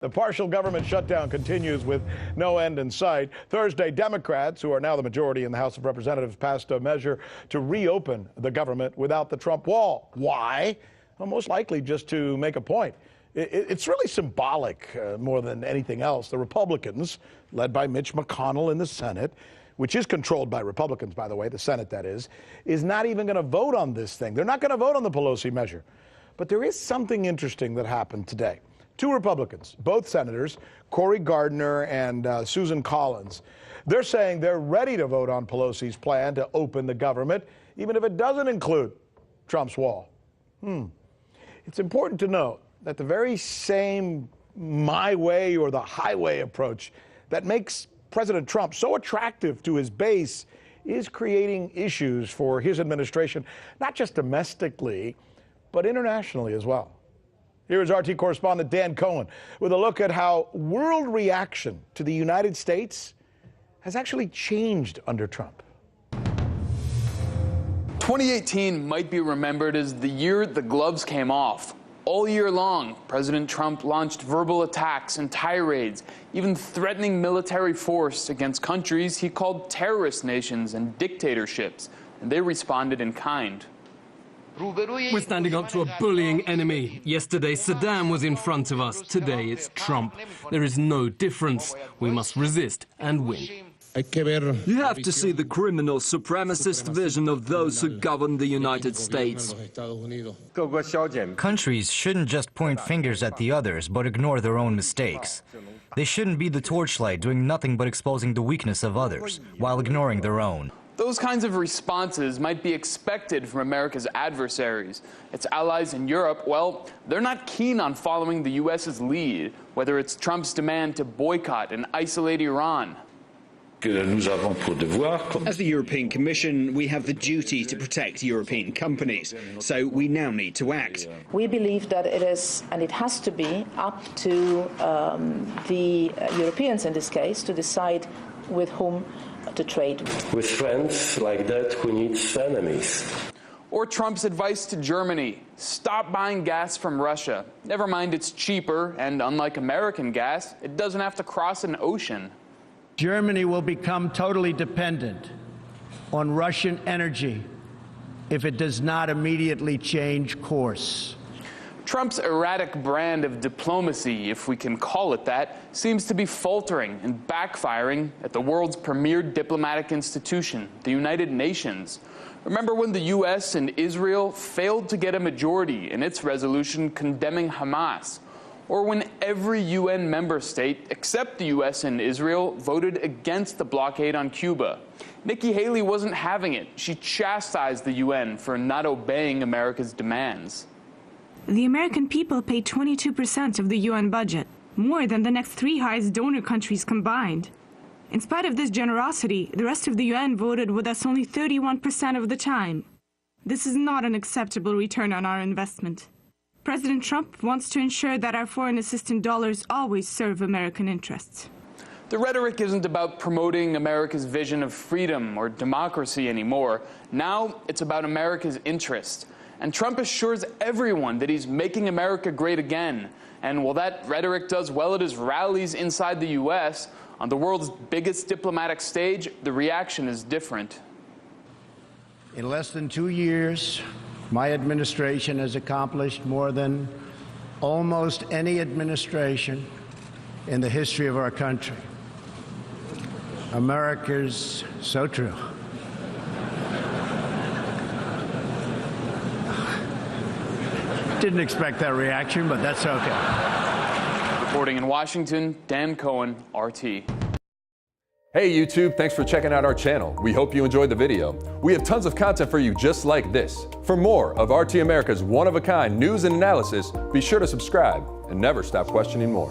The partial government shutdown continues with no end in sight. Thursday, Democrats, who are now the majority in the House of Representatives, passed a measure to reopen the government without the Trump wall. Why? Well, most likely just to make a point. It's really symbolic more than anything else. The Republicans, led by Mitch McConnell in the Senate, which is controlled by Republicans, by the way, the Senate that is not even going to vote on this thing. They're not going to vote on the Pelosi measure. But there is something interesting that happened today. Two Republicans, both senators, Cory Gardner and Susan Collins, they're saying they're ready to vote on Pelosi's plan to open the government, even if it doesn't include Trump's wall. It's important to note that the very same my way or the highway approach that makes President Trump so attractive to his base is creating issues for his administration, not just domestically, but internationally as well. Here is RT correspondent Dan Cohen with a look at how world reaction to the United States has actually changed under Trump. 2018 might be remembered as the year the gloves came off. All year long, President Trump launched verbal attacks and tirades, even threatening military force against countries he called terrorist nations and dictatorships, and they responded in kind. We're standing up to a bullying enemy. Yesterday, Saddam was in front of us. Today, it's Trump. There is no difference. We must resist and win. You have to see the criminal supremacist vision of those who govern the United States. Countries shouldn't just point fingers at the others, but ignore their own mistakes. They shouldn't be the torchlight doing nothing but exposing the weakness of others, while ignoring their own. Those kinds of responses might be expected from America's adversaries. Its allies in Europe, well, they're not keen on following the U.S.'s lead, whether it's Trump's demand to boycott and isolate Iran. As the European Commission, we have the duty to protect European companies, so we now need to act. We believe that it is, and it has to be, up to the Europeans in this case to decide with whom to trade. With friends like that, we need enemies. Or Trump's advice to Germany: stop buying gas from Russia. Never mind, it's cheaper, and unlike American gas, it doesn't have to cross an ocean. Germany will become totally dependent on Russian energy if it does not immediately change course. Trump's erratic brand of diplomacy, if we can call it that, seems to be faltering and backfiring at the world's premier diplomatic institution, the United Nations. Remember when the U.S. and Israel failed to get a majority in its resolution condemning Hamas? Or when every UN member state, except the U.S. and Israel, voted against the blockade on Cuba? Nikki Haley wasn't having it. She chastised the UN for not obeying America's demands. The American people pay 22% of the UN budget, more than the next three highest donor countries combined. In spite of this generosity, the rest of the UN voted with us only 31% of the time. This is not an acceptable return on our investment. President Trump wants to ensure that our foreign assistance dollars always serve American interests. The rhetoric isn't about promoting America's vision of freedom or democracy anymore. Now it's about America's interest. And Trump assures everyone that he's making America great again. And while that rhetoric does well at his rallies inside the U.S., on the world's biggest diplomatic stage, the reaction is different. In less than 2 years, my administration has accomplished more than almost any administration in the history of our country. America's so true. Didn't expect that reaction, but that's okay. Reporting in Washington, Dan Cohen, RT. Hey YouTube, thanks for checking out our channel. We hope you enjoyed the video. We have tons of content for you just like this. For more of RT America's one-of-a-kind news and analysis, be sure to subscribe and never stop questioning more.